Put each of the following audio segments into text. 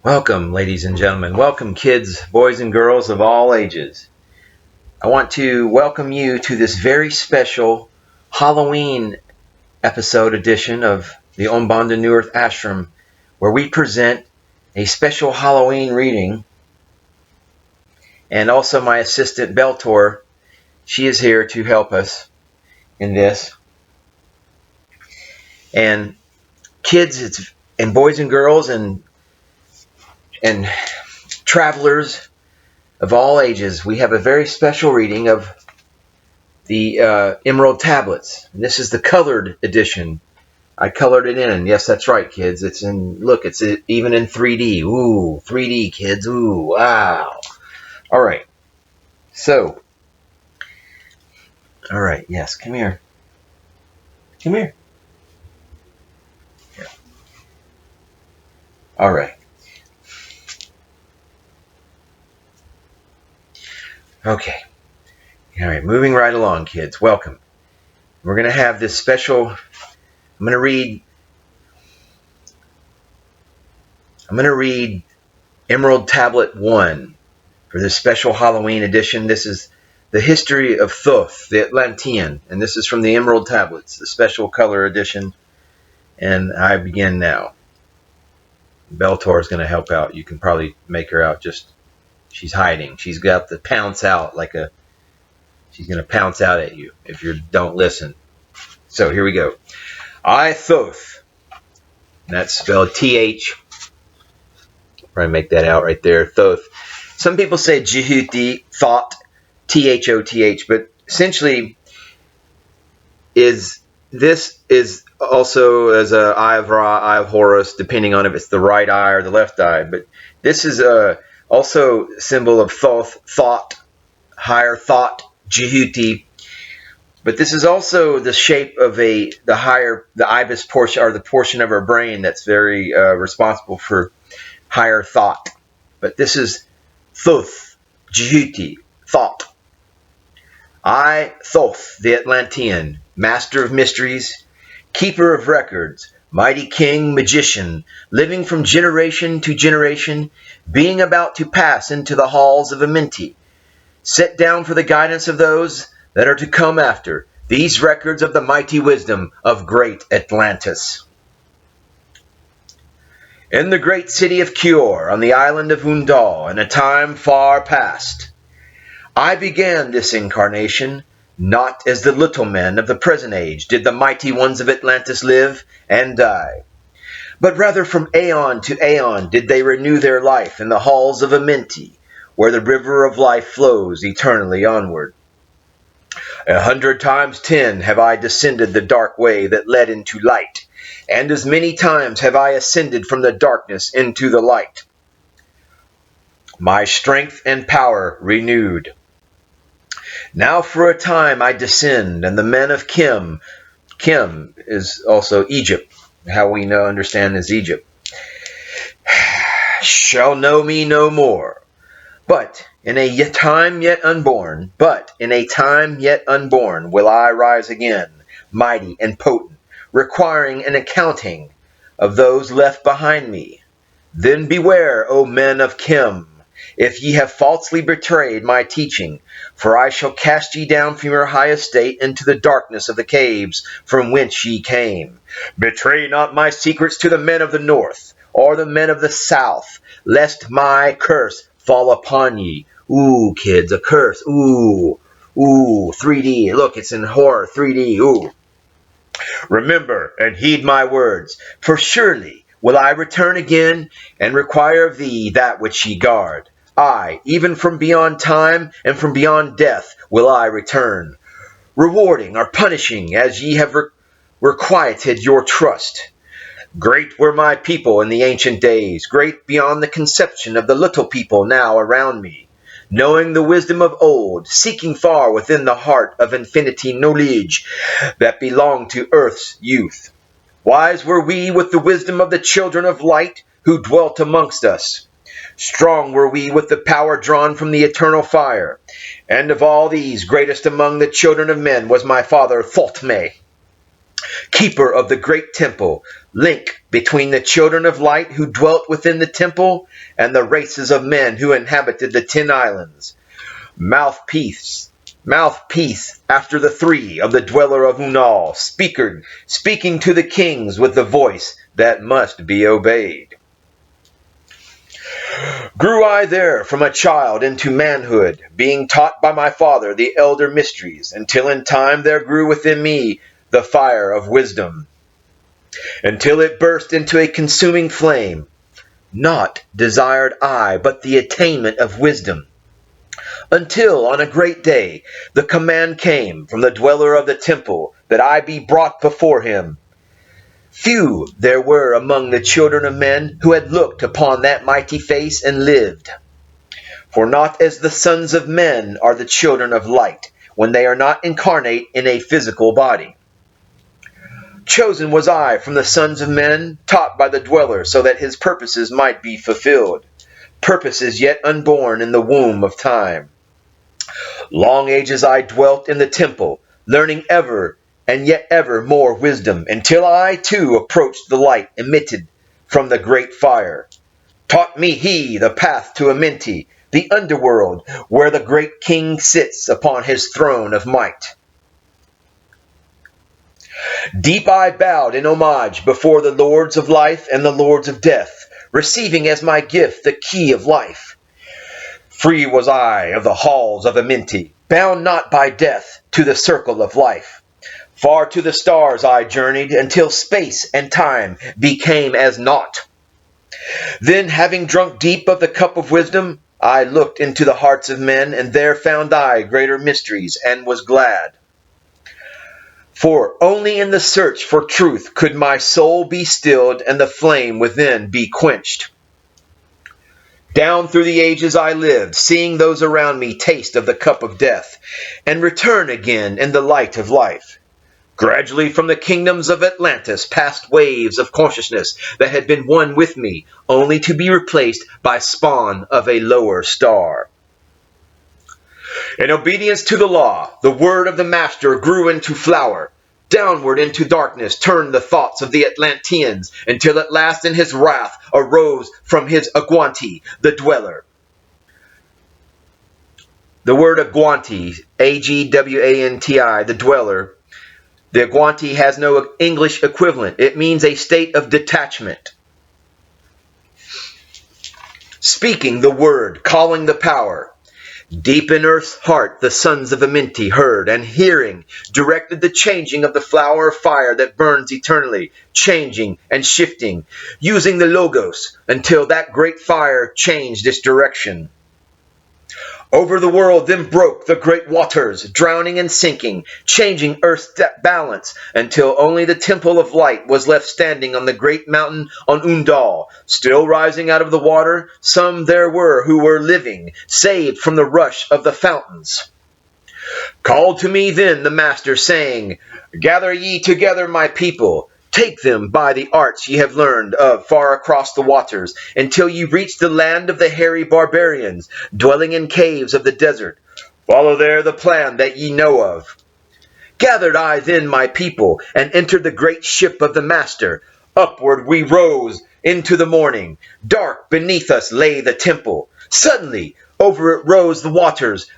Welcome, ladies and gentlemen. Welcome, kids, boys and girls of all ages. I want to welcome you to this very special Halloween episode edition of the Aumbonda New Earth Ashram, where we present a special Halloween reading. And also my assistant, Beltor, she is here to help us in this. And kids and boys and girls and travelers of all ages, we have a very special reading of the Emerald Tablets. And this is the colored edition. I colored it in. Yes, that's right, kids. It's even in 3D. Ooh, 3D, kids. Ooh, wow. All right. So, all right. Yes, come here. Come here. Here. All right. Okay. All right, moving right along, kids. Welcome. We're going to have this special. I'm going to read Emerald Tablet 1 for this special Halloween edition. This is the history of Thoth, the Atlantean, and this is from the Emerald Tablets, the special color edition. And I begin now. Beltor is going to help out. You can probably make her out. She's hiding. She's got the pounce out she's going to pounce out at you if you don't listen. So here we go. I, Thoth. That's spelled T-H. Probably make that out right there. Thoth. Some people say Jehuti, Thoth, T-H-O-T-H, but essentially this is also as a eye of Ra, eye of Horus, depending on if it's the right eye or the left eye. But this is also a symbol of Thoth, thought, higher thought, Jehuti. But this is also the shape of the ibis portion, or the portion of our brain that's very responsible for higher thought. But this is Thoth, Jehuti, thought. I, Thoth, the Atlantean, master of mysteries, keeper of records, mighty king, magician, living from generation to generation, being about to pass into the halls of Amenti, set down for the guidance of those that are to come after, these records of the mighty wisdom of great Atlantis. In the great city of Kior, on the island of Undal, in a time far past, I began this incarnation. Not as the little men of the present age did the mighty ones of Atlantis live and die, but rather from aeon to aeon did they renew their life in the halls of Amenti, where the river of life flows eternally onward. 100 times 10 have I descended the dark way that led into light, and as many times have I ascended from the darkness into the light. My strength and power renewed. Now for a time I descend, and the men of Kim is also Egypt, how we understand is Egypt, shall know me no more. But in a time yet unborn, will I rise again, mighty and potent, requiring an accounting of those left behind me. Then beware, O men of Kim, if ye have falsely betrayed my teaching, for I shall cast ye down from your high estate into the darkness of the caves from whence ye came. Betray not my secrets to the men of the north, or the men of the south, lest my curse fall upon ye. Ooh, kids, a curse. Ooh, 3D. Look, it's in horror, 3D. Ooh. Remember and heed my words, for surely will I return again and require of thee that which ye guard. I, even from beyond time and from beyond death, will I return, rewarding or punishing as ye have requited your trust. Great were my people in the ancient days, great beyond the conception of the little people now around me, knowing the wisdom of old, seeking far within the heart of infinity knowledge that belonged to earth's youth. Wise were we with the wisdom of the children of light who dwelt amongst us. Strong were we with the power drawn from the eternal fire. And of all these, greatest among the children of men was my father Thothme. keeper of the great temple, link between the children of light who dwelt within the temple and the races of men who inhabited the 10 islands, mouthpiece after the 3 of the dweller of Unal, speaking to the kings with the voice that must be obeyed. Grew I there from a child into manhood, being taught by my father the elder mysteries, until in time there grew within me the fire of wisdom, until it burst into a consuming flame. Naught desired I but the attainment of wisdom, until on a great day the command came from the dweller of the temple that I be brought before him. Few there were among the children of men who had looked upon that mighty face and lived. For not as the sons of men are the children of light, when they are not incarnate in a physical body. Chosen was I from the sons of men, taught by the dweller, so that his purposes might be fulfilled, purposes yet unborn in the womb of time. Long ages I dwelt in the temple, learning ever and yet ever more wisdom, until I too approached the light emitted from the great fire. Taught me he the path to Amenti, the underworld, where the great king sits upon his throne of might. Deep I bowed in homage before the lords of life and the lords of death, receiving as my gift the key of life. Free was I of the halls of Amenti, bound not by death to the circle of life. Far to the stars I journeyed, until space and time became as naught. Then, having drunk deep of the cup of wisdom, I looked into the hearts of men, and there found I greater mysteries, and was glad. For only in the search for truth could my soul be stilled, and the flame within be quenched. Down through the ages I lived, seeing those around me taste of the cup of death, and return again in the light of life. Gradually from the kingdoms of Atlantis passed waves of consciousness that had been one with me, only to be replaced by spawn of a lower star. In obedience to the law, the word of the master grew into flower. Downward into darkness turned the thoughts of the Atlanteans, until at last in his wrath arose from his Agwanti, the dweller. The word Agwanti, A-G-W-A-N-T-I, the dweller, the Agwanti has no English equivalent. It means a state of detachment. Speaking the word, calling the power. Deep in earth's heart the sons of Amenti heard, and hearing, directed the changing of the flower of fire that burns eternally, changing and shifting, using the Logos, until that great fire changed its direction. Over the world then broke the great waters, drowning and sinking, changing earth's balance, until only the temple of light was left standing on the great mountain on Undal. Still rising out of the water, some there were who were living, saved from the rush of the fountains. Called to me then the master, saying, Gather ye together my people, take them by the arts ye have learned of far across the waters, until ye reach the land of the hairy barbarians, dwelling in caves of the desert. Follow there the plan that ye know of. Gathered I then my people, and entered the great ship of the master. Upward we rose into the morning. Dark beneath us lay the temple. Suddenly over it rose the waters,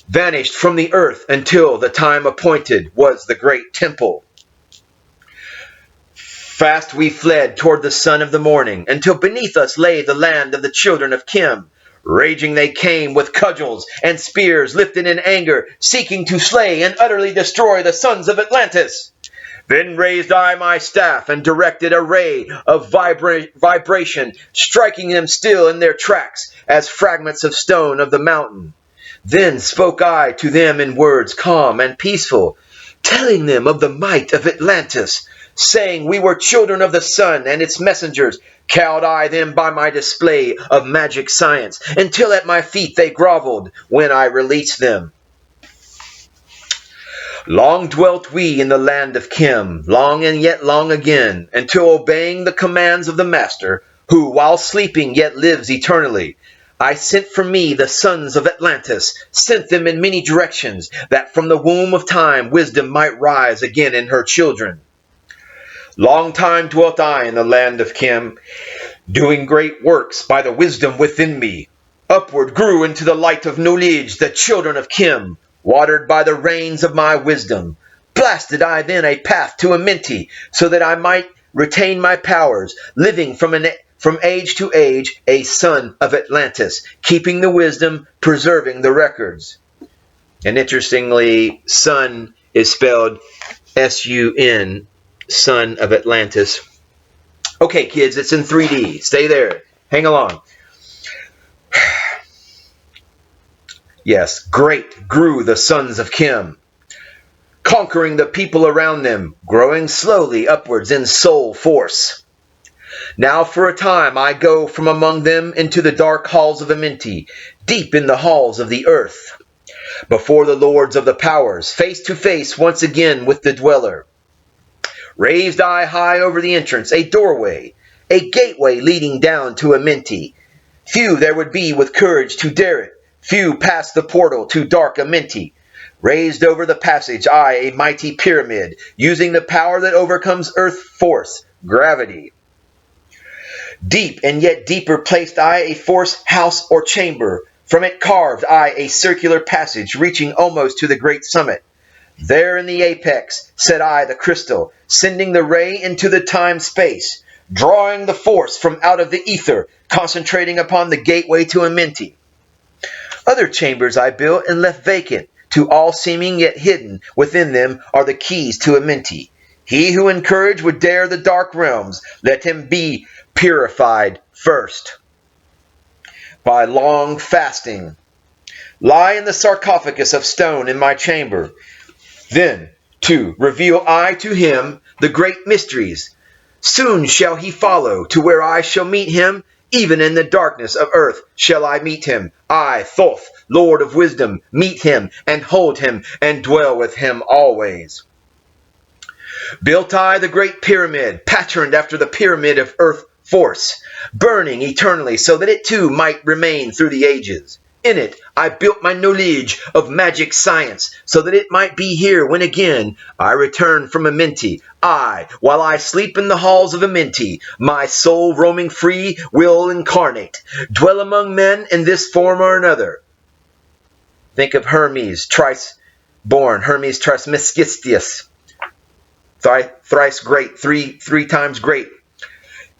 vanished from the earth, until the time appointed was the great temple. Fast we fled toward the sun of the morning, until beneath us lay the land of the children of Kim. Raging they came with cudgels and spears lifted in anger, seeking to slay and utterly destroy the sons of Atlantis. Then raised I my staff and directed a ray of vibration, striking them still in their tracks as fragments of stone of the mountain. Then spoke I to them in words calm and peaceful, telling them of the might of Atlantis, saying we were children of the sun and its messengers. Cowed I them by my display of magic science, until at my feet they groveled when I released them. Long dwelt we in the land of Kim, long and yet long again, until obeying the commands of the Master, who while sleeping yet lives eternally, I sent from me the sons of Atlantis, sent them in many directions, that from the womb of time wisdom might rise again in her children. Long time dwelt I in the land of Kim, doing great works by the wisdom within me. Upward grew into the light of knowledge the children of Kim, watered by the rains of my wisdom. Blasted I then a path to Amenti, so that I might retain my powers, living from age to age, a son of Atlantis, keeping the wisdom, preserving the records. And interestingly, son is spelled S-U-N, son of Atlantis. Okay, kids, it's in 3D. Stay there. Hang along. Yes, great grew the sons of Kim, conquering the people around them, growing slowly upwards in soul force. Now for a time I go from among them into the dark halls of Amenti, deep in the halls of the earth, before the lords of the powers, face to face once again with the dweller. Raised I high over the entrance, a doorway, a gateway leading down to Amenti. Few there would be with courage to dare it, few past the portal to dark Amenti. Raised over the passage, I, a mighty pyramid, using the power that overcomes earth force, gravity. Deep and yet deeper placed I a force house or chamber. From it carved I a circular passage, reaching almost to the great summit. There in the apex set I the crystal, sending the ray into the time-space, drawing the force from out of the ether, concentrating upon the gateway to Amenti. Other chambers I built and left vacant, to all seeming yet hidden within them are the keys to Amenti. He who in courage would dare the dark realms, let him be purified first by long fasting. Lie in the sarcophagus of stone in my chamber. Then, too, reveal I to him the great mysteries. Soon shall he follow to where I shall meet him. Even in the darkness of earth shall I meet him. I, Thoth, Lord of wisdom, meet him and hold him and dwell with him always. Built I the great pyramid, patterned after the pyramid of earth force, burning eternally so that it too might remain through the ages. In it I built my knowledge of magic science, so that it might be here when again I return from Amenti. While I sleep in the halls of Amenti, my soul roaming free will incarnate, dwell among men in this form or another. Think of Hermes, thrice-born, Hermes Trismegistus, thrice great, three times great.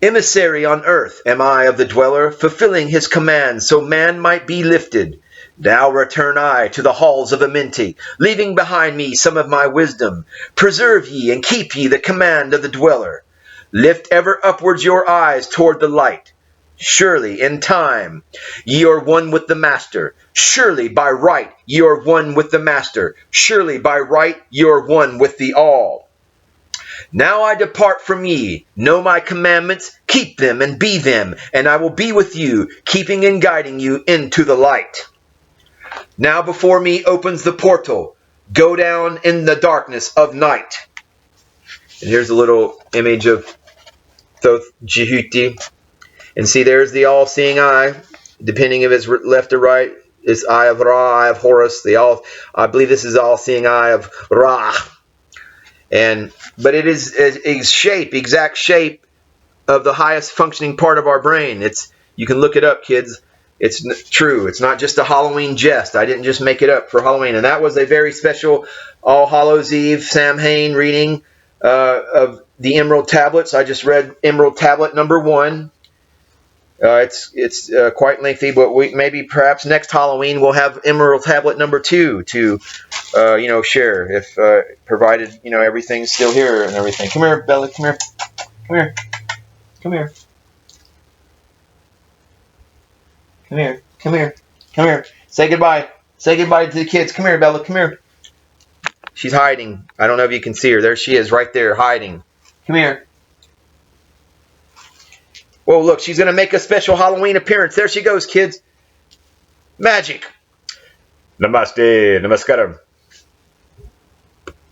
Emissary on earth am I of the dweller, fulfilling his commands so man might be lifted. Now return I to the halls of Amenti, leaving behind me some of my wisdom. Preserve ye and keep ye the command of the dweller. Lift ever upwards your eyes toward the light. Surely in time ye are one with the Master. Surely by right ye are one with the Master. Surely by right ye are one with the All. Now I depart from ye, know my commandments, keep them and be them, and I will be with you, keeping and guiding you into the light. Now before me opens the portal, go down in the darkness of night. And here's a little image of Thoth Jehuti. And see, there's the all-seeing eye, depending if it's left or right. It's eye of Ra, eye of Horus. I believe this is the all-seeing eye of Ra. But it is a shape, exact shape of the highest functioning part of our brain. You can look it up, kids. It's true. It's not just a Halloween jest. I didn't just make it up for Halloween. And that was a very special All Hallows Eve Samhain reading of the Emerald Tablets. I just read Emerald Tablet number 1. It's quite lengthy, but perhaps next Halloween we'll have Emerald Tablet number 2 to share, if provided everything's still here and everything. Come here, Bella. Come here. Come here. Come here. Come here. Come here. Come here. Say goodbye. Say goodbye to the kids. Come here, Bella. Come here. She's hiding. I don't know if you can see her. There she is, right there, hiding. Come here. Whoa, look, she's going to make a special Halloween appearance. There she goes, kids. Magic. Namaste. Namaskaram.